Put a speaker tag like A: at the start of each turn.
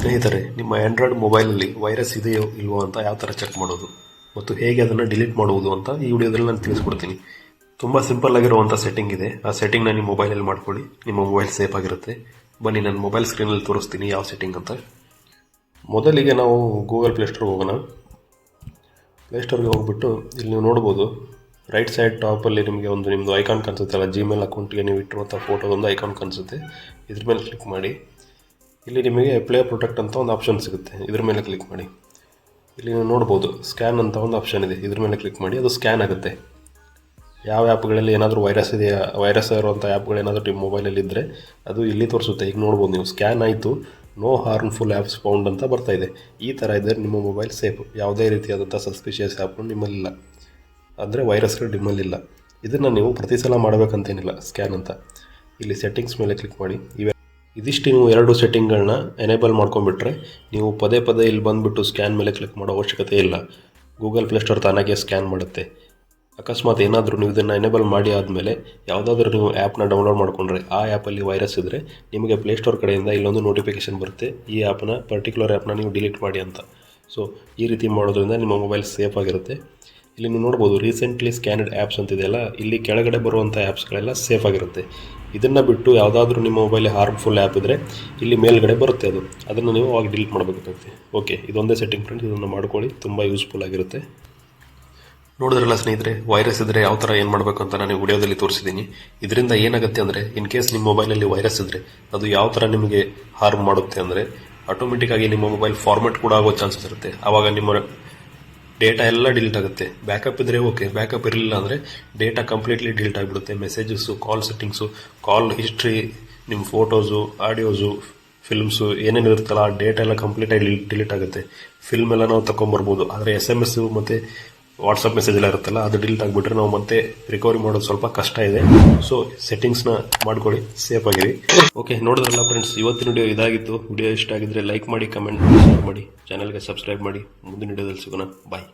A: ಸ್ನೇಹಿತರೆ, ನಿಮ್ಮ ಆಂಡ್ರಾಯ್ಡ್ ಮೊಬೈಲಲ್ಲಿ ವೈರಸ್ ಇದೆಯೋ ಇಲ್ವೋ ಅಂತ ಯಾವ ಥರ ಚೆಕ್ ಮಾಡೋದು ಮತ್ತು ಹೇಗೆ ಅದನ್ನು ಡಿಲೀಟ್ ಮಾಡುವುದು ಅಂತ ಈ ವಿಡಿಯೋದಲ್ಲಿ ನಾನು ತಿಳಿಸ್ಕೊಡ್ತೀನಿ. ತುಂಬ ಸಿಂಪಲ್ ಆಗಿರುವಂಥ ಸೆಟ್ಟಿಂಗ್ ಇದೆ. ಆ ಸೆಟ್ಟಿಂಗ್ನ ನಿಮ್ಮ ಮೊಬೈಲಲ್ಲಿ ಮಾಡ್ಕೊಳ್ಳಿ. ನಿಮ್ಮ ಮೊಬೈಲ್ ಸೇಫ್ ಆಗಿರುತ್ತೆ. ಬನ್ನಿ, ನಾನು ಮೊಬೈಲ್ ಸ್ಕ್ರೀನಲ್ಲಿ ತೋರಿಸ್ತೀನಿ ಯಾವ ಸೆಟ್ಟಿಂಗ್ ಅಂತ. ಮೊದಲಿಗೆ ನಾವು ಗೂಗಲ್ ಪ್ಲೇಸ್ಟೋರ್ಗೆ ಹೋಗೋಣ. ಪ್ಲೇಸ್ಟೋರ್ಗೆ ಹೋಗ್ಬಿಟ್ಟು ಇಲ್ಲಿ ನೀವು ನೋಡ್ಬೋದು, ರೈಟ್ ಸೈಡ್ ಟಾಪಲ್ಲಿ ನಿಮಗೆ ಒಂದು ನಿಮ್ಮದು ಐಕಾನ್ ಕಾಣಿಸುತ್ತೆ ಅಲ್ಲ, ಜಿಮೇಲ್ ಅಕೌಂಟ್ಗೆ ನೀವು ಇಟ್ಟಿರುವಂಥ ಫೋಟೋದೊಂದು ಐಕಾನ್ ಕಾಣಿಸುತ್ತೆ. ಇದ್ರ ಮೇಲೆ ಕ್ಲಿಕ್ ಮಾಡಿ. ಇಲ್ಲಿ ನಿಮಗೆ ಪ್ಲೇ ಪ್ರೊಟೆಕ್ಟ್ ಅಂತ ಒಂದು ಆಪ್ಷನ್ ಸಿಗುತ್ತೆ. ಇದ್ರ ಮೇಲೆ ಕ್ಲಿಕ್ ಮಾಡಿ. ಇಲ್ಲಿ ನೀವು ನೋಡ್ಬೋದು ಸ್ಕ್ಯಾನ್ ಅಂತ ಒಂದು ಆಪ್ಷನ್ ಇದೆ. ಇದ್ರ ಮೇಲೆ ಕ್ಲಿಕ್ ಮಾಡಿ. ಅದು ಸ್ಕ್ಯಾನ್ ಆಗುತ್ತೆ. ಯಾವ ಆ್ಯಪ್ಗಳಲ್ಲಿ ಏನಾದರೂ ವೈರಸ್ ಇದೆಯಾ, ವೈರಸ್ ಇರುವಂಥ ಆ್ಯಪ್ಗಳು ಏನಾದರೂ ನಿಮ್ಮ ಮೊಬೈಲಲ್ಲಿ ಇದ್ದರೆ ಅದು ಇಲ್ಲಿ ತೋರಿಸುತ್ತೆ. ಈಗ ನೋಡ್ಬೋದು ನೀವು, ಸ್ಕ್ಯಾನ್ ಆಯಿತು, ನೋ ಹಾರ್ಮ್ಫುಲ್ ಆ್ಯಪ್ಸ್ ಫೌಂಡ್ ಅಂತ ಬರ್ತಾ ಇದೆ. ಈ ಥರ ಇದ್ದರೆ ನಿಮ್ಮ ಮೊಬೈಲ್ ಸೇಫ್. ಯಾವುದೇ ರೀತಿಯಾದಂಥ ಸಸ್ಪಿಷಿಯಸ್ ಆ್ಯಪ್ಗಳು ನಿಮ್ಮಲ್ಲಿಲ್ಲ, ಅಂದರೆ ವೈರಸ್ಗಳು ನಿಮ್ಮಲ್ಲಿಲ್ಲ. ಇದನ್ನು ನೀವು ಪ್ರತಿ ಸಲ ಮಾಡಬೇಕಂತೇನಿಲ್ಲ. ಸ್ಕ್ಯಾನ್ ಅಂತ ಇಲ್ಲಿ ಸೆಟ್ಟಿಂಗ್ಸ್ ಮೇಲೆ ಕ್ಲಿಕ್ ಮಾಡಿ. ಇದಿಷ್ಟು ನೀವು 2 ಸೆಟ್ಟಿಂಗ್ಗಳನ್ನ ಎನೇಬಲ್ ಮಾಡ್ಕೊಂಡ್ಬಿಟ್ರೆ ನೀವು ಪದೇ ಪದೇ ಇಲ್ಲಿ ಬಂದುಬಿಟ್ಟು ಸ್ಕ್ಯಾನ್ ಮೇಲೆ ಕ್ಲಿಕ್ ಮಾಡೋ ಅವಶ್ಯಕತೆ ಇಲ್ಲ. ಗೂಗಲ್ ಪ್ಲೇಸ್ಟೋರ್ ತಾನಾಗೆ ಸ್ಕ್ಯಾನ್ ಮಾಡುತ್ತೆ. ಅಕಸ್ಮಾತ್ ಏನಾದರೂ ನೀವು ಇದನ್ನು ಎನೇಬಲ್ ಮಾಡಿ ಆದಮೇಲೆ ಯಾವುದಾದ್ರೂ ನೀವು ಆ್ಯಪ್ನ ಡೌನ್ಲೋಡ್ ಮಾಡಿಕೊಂಡ್ರೆ ಆ ಆ್ಯಪಲ್ಲಿ ವೈರಸ್ ಇದ್ದರೆ ನಿಮಗೆ ಪ್ಲೇಸ್ಟೋರ್ ಕಡೆಯಿಂದ ಇಲ್ಲೊಂದು ನೋಟಿಫಿಕೇಷನ್ ಬರುತ್ತೆ, ಈ ಆ್ಯಪ್ನ ಪರ್ಟಿಕ್ಯುಲರ್ ಆ್ಯಪ್ನ ನೀವು ಡಿಲೀಟ್ ಮಾಡಿ ಅಂತ. ಸೊ ಈ ರೀತಿ ಮಾಡೋದ್ರಿಂದ ನಿಮ್ಮ ಮೊಬೈಲ್ ಸೇಫ್ ಆಗಿರುತ್ತೆ. ಇಲ್ಲಿ ನೀವು ನೋಡ್ಬೋದು ರೀಸೆಂಟ್ಲಿ ಸ್ಕ್ಯಾನ್ಡ್ ಆ್ಯಪ್ಸ್ ಅಂತಿದೆಯಲ್ಲ, ಇಲ್ಲಿ ಕೆಳಗಡೆ ಬರುವಂಥ ಆ್ಯಪ್ಸ್ಗಳೆಲ್ಲ ಸೇಫ್ ಆಗಿರುತ್ತೆ. ಇದನ್ನು ಬಿಟ್ಟು ಯಾವುದಾದ್ರೂ ನಿಮ್ಮ ಮೊಬೈಲ್ ಹಾರ್ಮ್ಫುಲ್ ಆ್ಯಪ್ ಇದ್ದರೆ ಇಲ್ಲಿ ಮೇಲ್ಗಡೆ ಬರುತ್ತೆ, ಅದನ್ನು ನೀವು ಅವಾಗ ಡಿಲೀಟ್ ಮಾಡಬೇಕಾಗುತ್ತೆ. ಓಕೆ, ಇದೊಂದೇ ಸೆಟ್ಟಿಂಗ್ ಫ್ರೆಂಡ್ಸ್, ಇದನ್ನು ಮಾಡ್ಕೊಳ್ಳಿ, ತುಂಬ ಯೂಸ್ಫುಲ್ ಆಗಿರುತ್ತೆ. ನೋಡಿದ್ರಲ್ಲ ಸ್ನೇಹಿತರೆ, ವೈರಸ್ ಇದ್ದರೆ ಯಾವ ಥರ ಏನು ಮಾಡಬೇಕು ಅಂತ ನಾನು ವಿಡಿಯೋದಲ್ಲಿ ತೋರಿಸಿದ್ದೀನಿ. ಇದರಿಂದ ಏನಾಗುತ್ತೆ ಅಂದರೆ, ಇನ್ ಕೇಸ್ ನಿಮ್ಮ ಮೊಬೈಲಲ್ಲಿ ವೈರಸ್ ಇದ್ದರೆ ಅದು ಯಾವ ಥರ ನಿಮಗೆ ಹಾರ್ಮ್ ಮಾಡುತ್ತೆ ಅಂದರೆ, ಆಟೋಮೆಟಿಕ್ಕಾಗಿ ನಿಮ್ಮ ಮೊಬೈಲ್ ಫಾರ್ಮೆಟ್ ಕೂಡ ಆಗೋ ಚಾನ್ಸಸ್ ಇರುತ್ತೆ. ಆವಾಗ ನಿಮ್ಮ ಡೇಟಾ ಎಲ್ಲ ಡಿಲೀಟ್ ಆಗುತ್ತೆ. ಬ್ಯಾಕಪ್ ಇದ್ದರೆ ಓಕೆ, ಬ್ಯಾಕಪ್ ಇರಲಿಲ್ಲ ಅಂದರೆ ಡೇಟಾ ಕಂಪ್ಲೀಟ್ಲಿ ಡಿಲೀಟ್ ಆಗಿಬಿಡುತ್ತೆ. ಮೆಸೇಜಸ್ಸು, ಕಾಲ್ ಸೆಟ್ಟಿಂಗ್ಸು, ಕಾಲ್ ಹಿಸ್ಟ್ರಿ, ನಿಮ್ಮ ಫೋಟೋಸು, ಆಡಿಯೋಸು, ಫಿಲ್ಮ್ಸು ಏನೇನು ಇರುತ್ತಲ್ಲ ಆ ಡೇಟಾ ಎಲ್ಲ ಕಂಪ್ಲೀಟಾಗಿ ಡಿಲೀಟ್ ಆಗುತ್ತೆ. ಫಿಲ್ಮ್ ಎಲ್ಲ ನಾವು ತೊಗೊಂಬರ್ಬೋದು, ಆದರೆ SMS ಮತ್ತು ವಾಟ್ಸಪ್ ಮೆಸೇಜ್ ಎಲ್ಲ ಇರುತ್ತಲ್ಲ ಅದು ಡಿಲೀಟ್ ಆಗಿಬಿಟ್ರೆ ನಾವು ಮತ್ತೆ ರಿಕವರಿ ಮಾಡೋದು ಸ್ವಲ್ಪ ಕಷ್ಟ ಇದೆ. ಸೊ ಸೆಟ್ಟಿಂಗ್ಸ್ನ ಮಾಡ್ಕೊಳ್ಳಿ, ಸೇಫ್ ಆಗಿರಿ. ಓಕೆ, ನೋಡಿದ್ರಲ್ಲ ಫ್ರೆಂಡ್ಸ್, ಇವತ್ತಿನ ವಿಡಿಯೋ ಇದಾಗಿತ್ತು. ವಿಡಿಯೋ ಇಷ್ಟ ಆಗಿದ್ರೆ ಲೈಕ್ ಮಾಡಿ, ಕಮೆಂಟ್ ಮಾಡಿ, ಚಾನಲ್ಗೆ ಸಬ್ಸ್ಕ್ರೈಬ್ ಮಾಡಿ. ಮುಂದಿನ ವಿಡಿಯೋದಲ್ಲಿ ಸಿಗೋಣ. ಬಾಯ್.